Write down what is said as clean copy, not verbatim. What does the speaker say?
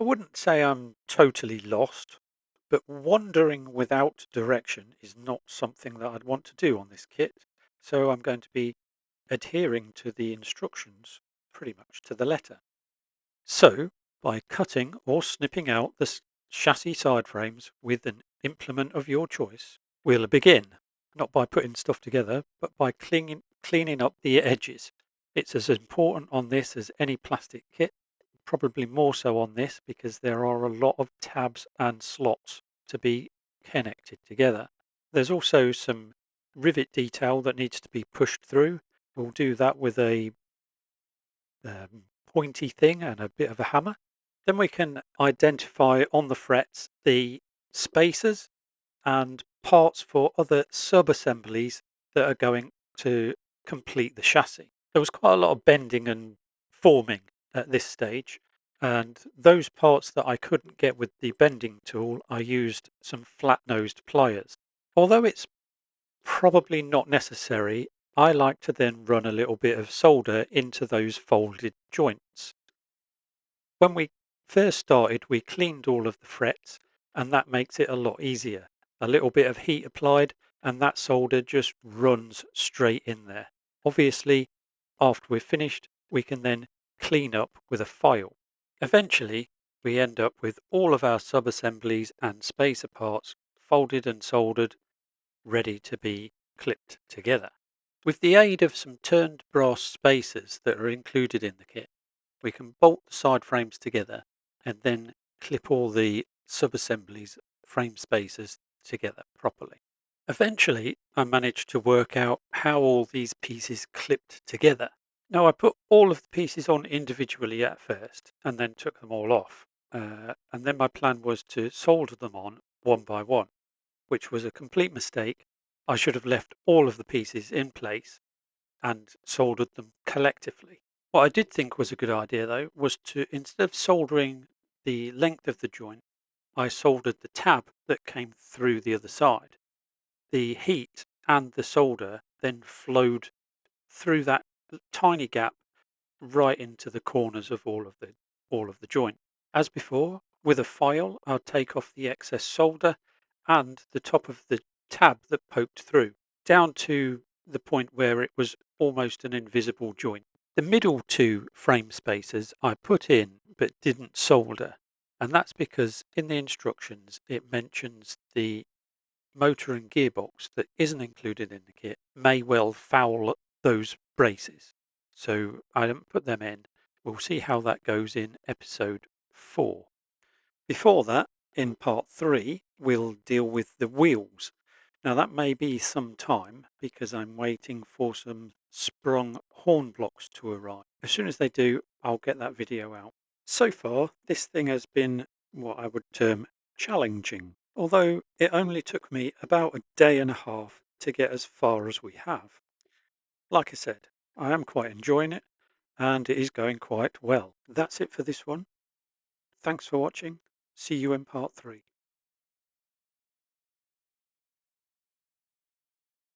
I wouldn't say I'm totally lost, but wandering without direction is not something that I'd want to do on this kit. So I'm going to be adhering to the instructions pretty much to the letter. So by cutting or snipping out the chassis side frames with an implement of your choice, we'll begin, not by putting stuff together, but by cleaning up the edges. It's as important on this as any plastic kit, probably more so on this because there are a lot of tabs and slots to be connected together. There's also some rivet detail that needs to be pushed through. We'll do that with a pointy thing and a bit of a hammer. Then we can identify on the frets the spacers and parts for other sub-assemblies that are going to complete the chassis. There was quite a lot of bending and forming at this stage, and those parts that I couldn't get with the bending tool, I used some flat-nosed pliers. Although it's probably not necessary, I like to then run a little bit of solder into those folded joints. When we first started, we cleaned all of the frets, and that makes it a lot easier. A little bit of heat applied, and that solder just runs straight in there. Obviously, after we're finished, we can then clean up with a file. Eventually, we end up with all of our sub-assemblies and spacer parts folded and soldered, ready to be clipped together. With the aid of some turned brass spacers that are included in the kit, we can bolt the side frames together and then clip all the sub-assemblies frame spacers together properly. Eventually, I managed to work out how all these pieces clipped together. Now, I put all of the pieces on individually at first and then took them all off. And then my plan was to solder them on one by one, which was a complete mistake. I should have left all of the pieces in place and soldered them collectively. What I did think was a good idea, though, was to, instead of soldering the length of the joint, I soldered the tab that came through the other side. The heat and the solder then flowed through that tiny gap right into the corners of all of the joint. As before, with a file, I'll take off the excess solder and the top of the tab that poked through, down to the point where it was almost an invisible joint. The middle two frame spacers I put in but didn't solder, and that's because in the instructions it mentions the motor and gearbox that isn't included in the kit may well foul those braces. So I didn't put them in. We'll see how that goes in episode 4. Before that, in part 3, we'll deal with the wheels. Now that may be some time because I'm waiting for some sprung horn blocks to arrive. As soon as they do, I'll get that video out. So far, this thing has been what I would term challenging, although it only took me about a day and a half to get as far as we have. Like I said, I am quite enjoying it and it is going quite well. That's it for this one. Thanks for watching. See you in part 3.